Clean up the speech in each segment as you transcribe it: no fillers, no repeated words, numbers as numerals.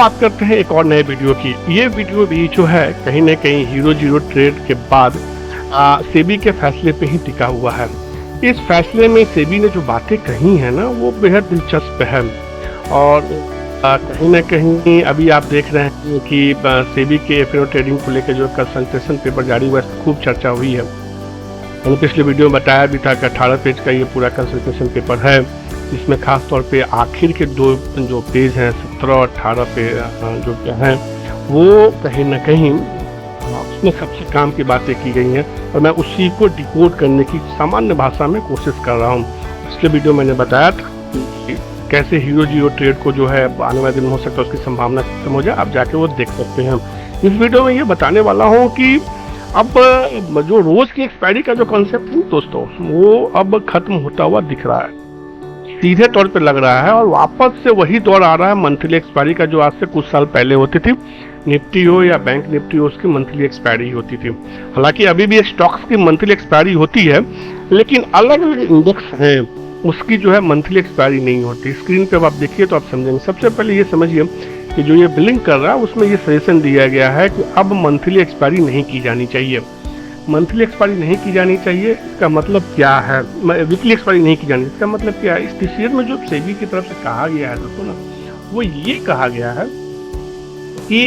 बात करते हैं एक और नए वीडियो की। ये वीडियो भी जो है कहीं ना कहीं हीरो जीरो ट्रेड के बाद सेबी के फैसले पे ही टिका हुआ है। इस फैसले में सेबी ने जो बातें कही हैं ना वो बेहद दिलचस्प है और कहीं ना कहीं अभी आप देख रहे हैं कि सेबी के एफएनओ ट्रेडिंग को लेकर जो कंसल्टेशन पेपर जारी हुआ है खूब चर्चा हुई है। मैंने पिछले वीडियो में बताया भी था कि 18 पेज का ये पूरा कंसल्टेशन पेपर है, जिसमें खास तौर पे आखिर के दो जो पेज हैं 17 और 18 पे जो हैं वो कहीं ना कहीं उसमें सबसे काम की बातें की गई हैं और मैं उसी को डिकोड करने की सामान्य भाषा में कोशिश कर रहा हूँ। पिछले वीडियो मैंने बताया था कि कैसे हीरो जीरो ट्रेड को जो है आने वाले दिन हो सकता है उसकी संभावना खत्म हो जाए, आप जाके वो देख सकते हैं। इस वीडियो में ये बताने वाला हूँ कि अब जो रोज की एक्सपायरी का जो कॉन्सेप्ट है दोस्तों वो अब खत्म होता हुआ दिख रहा है, सीधे तौर पे लग रहा है और वापस से वही दौर आ रहा है मंथली एक्सपायरी का जो आज से कुछ साल पहले होती थी। निफ्टी हो या बैंक निफ्टी हो उसकी मंथली एक्सपायरी होती थी। हालांकि अभी भी स्टॉक्स की मंथली एक्सपायरी होती है लेकिन अलग अलग इंडेक्स हैं उसकी जो है मंथली एक्सपायरी नहीं होती। स्क्रीन पे अब आप देखिए तो आप समझेंगे। सबसे पहले ये समझिए कि जो ये बिलिंग कर रहा है उसमें ये सजेशन दिया गया है कि अब मंथली एक्सपायरी नहीं की जानी चाहिए। मंथली एक्सपायरी नहीं की जानी चाहिए इसका मतलब क्या है, वीकली एक्सपायरी नहीं की जानी, इसका मतलब क्या है। इस डिसीजन में जो सेबी की तरफ से कहा गया है दोस्तों ना वो ये कहा गया है कि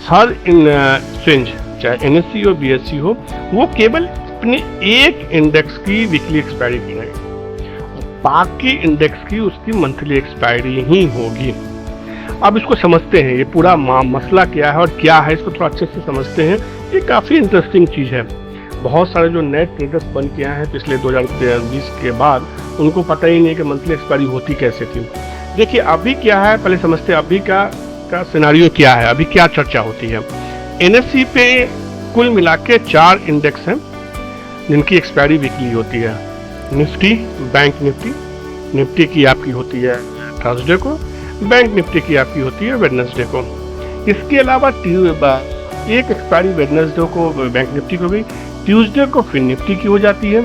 हर एक्सचेंज चाहे एनएससी हो बीएससी हो वो केवल अपने एक इंडेक्स की वीकली एक्सपायरी करेगा, बाकी इंडेक्स की उसकी मंथली एक्सपायरी ही होगी। अब इसको समझते हैं ये पूरा मसला क्या है और क्या है, इसको थोड़ा अच्छे से समझते हैं। ये काफ़ी इंटरेस्टिंग चीज़ है। बहुत सारे जो नए ट्रेडर्स बन के आए हैं पिछले 2020 के बाद उनको पता ही नहीं कि मंथली एक्सपायरी होती कैसे थी। देखिए अभी क्या है पहले समझते हैं अभी का सिनारियो क्या है, अभी क्या चर्चा होती है। एनएससी पे कुल मिला के 4 इंडेक्स हैं जिनकी एक्सपायरी वीकली होती है। निफ्टी, बैंक निफ्टी की आपकी होती है थर्सडे को, बैंक निफ्टी की आपकी होती है वेडनेसडे को। इसके अलावा एक एक्सपायरी वेडनेसडे को बैंक निफ्टी को गई, ट्यूसडे को फिर निफ्टी की हो जाती है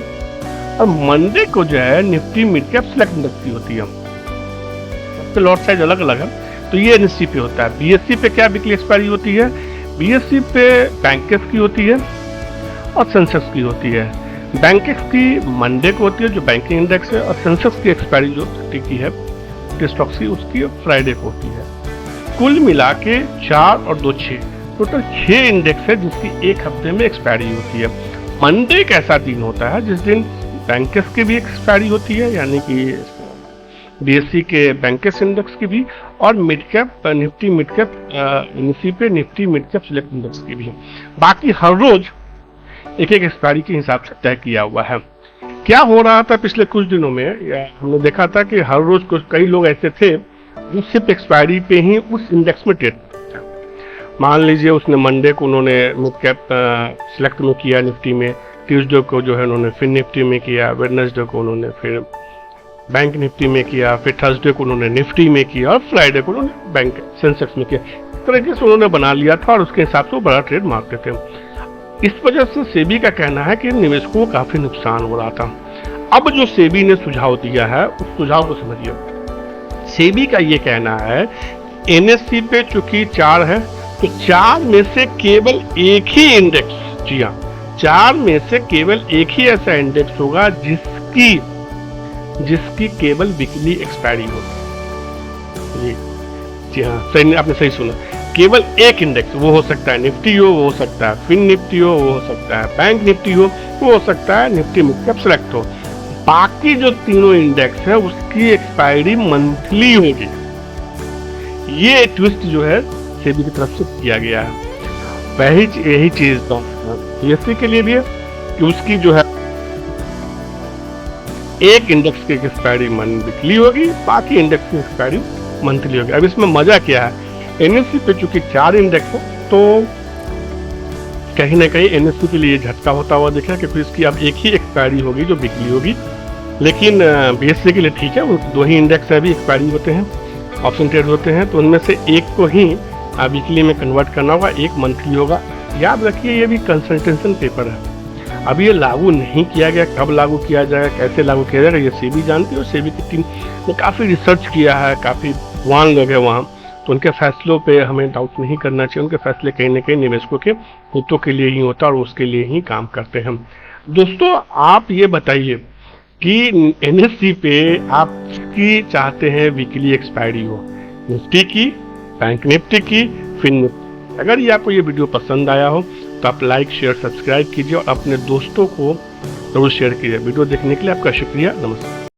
और मंडे को जो है Nifty mid cap select index की होती है। सबके लॉट साइज अलग अलग है तो ये एनएससी पे होता है। बीएससी पे क्या वीकली एक्सपायरी होती है, बीएससी पे बैंकेस की होती है और सेंसेक्स की होती है। बैंकेस की मंडे को होती है जो बैंकिंग इंडेक्स है और सेंसेक्स की एक्सपायरी जो 30 की है स्टॉक्स की उसकी फ्राइडे को होती है। कुल मिला के 4 और 2 6 टोटल 6 इंडेक्स है जिसकी एक हफ्ते में एक्सपायरी होती है। मंडे एक ऐसा दिन होता है जिस दिन बैंकेस की भी एक्सपायरी होती है यानी कि बीएससी के बैंकेस इंडेक्स की भी और mid cap Nifty mid cap NSC पे Nifty mid cap select index की भी। बाकी हर रोज एक एक एक्सपायरी के हिसाब से तय किया हुआ है। क्या हो रहा था पिछले कुछ दिनों में हमने देखा था कि हर रोज कई लोग ऐसे थे जो सिर्फ एक्सपायरी पे ही उस इंडेक्स में ट्रेड करते हैं। मान लीजिए उसने मंडे को उन्होंने मिड कैप सिलेक्ट में किया निफ्टी में, ट्यूसडे को जो है उन्होंने फिर निफ्टी में किया, वेडनेसडे को उन्होंने फिर बैंक निफ्टी में किया, फिर थर्सडे को उन्होंने निफ्टी में किया और फ्राइडे को उन्होंने बैंक सेंसेक्स में किया। इस तरीके से उन्होंने बना लिया था और उसके हिसाब से वो बड़ा ट्रेड मारते थे। इस वजह से सेबी का कहना है कि निवेशकों को काफी नुकसान हो रहा था। अब जो सेबी ने सुझाव दिया है उस सुझाव को समझिए। सेबी का ये कहना है एनएससी पे चूंकि 4 है तो 4 में से केवल एक ही इंडेक्स, जी हाँ 4 में से केवल एक ही ऐसा इंडेक्स होगा जिसकी केवल वीकली एक्सपायरी होगी। जी हाँ सही, आपने सही सुना, केवल एक इंडेक्स। वो हो सकता है निफ्टी हो, वो हो सकता है फिन निफ्टी हो, वो हो सकता है बैंक निफ्टी हो, वो हो सकता है निफ्टी मिड कैप सेलेक्ट हो। बाकी जो तीनों इंडेक्स है उसकी एक्सपायरी मंथली होगी। ये ट्विस्ट जो है सेबी की तरफ से किया गया है। यही चीज तो बीएससी के लिए भी है कि उसकी जो है एक इंडेक्स की एक्सपायरी वीकली होगी, बाकी इंडेक्स की एक्सपायरी मंथली होगी। अब इसमें मजा क्या है, एनएससी पे चूंकि 4 इंडेक्स है तो कहीं ना कहीं एनएससी के लिए झटका होता हुआ दिखा क्योंकि इसकी अब एक ही एक्सपायरी होगी जो वीकली होगी। लेकिन बीएससी के लिए ठीक है, वो 2 ही इंडेक्स अभी एक्सपायरी होते हैं, ऑप्शन ट्रेड होते हैं, तो उनमें से एक को ही वीकली में कन्वर्ट करना होगा, एक मंथली होगा। याद रखिए ये भी कंसल्टेशन पेपर है, अभी ये लागू नहीं किया गया। कब लागू किया जाएगा, कैसे लागू किया जाएगा ये सेबी जानती है और सेबी की टीम ने काफ़ी रिसर्च किया है, काफ़ी विद्वान लोग हैं वहाँ, तो उनके फैसलों पे हमें डाउट नहीं करना चाहिए। उनके फैसले कहीं न कहीं निवेशकों के हितों के लिए ही होता है और उसके लिए ही काम करते हैं। दोस्तों, आप ये बताइए कि एनएससी पे आप किसकी चाहते हैं वीकली एक्सपायरी हो, निफ्टी की, बैंक निफ्टी की, फिन निफ्टी? अगर ये आपको ये वीडियो पसंद आया हो तो आप लाइक, शेयर, सब्सक्राइब कीजिए और अपने दोस्तों को जरूर शेयर कीजिए। वीडियो देखने के लिए आपका शुक्रिया। नमस्कार।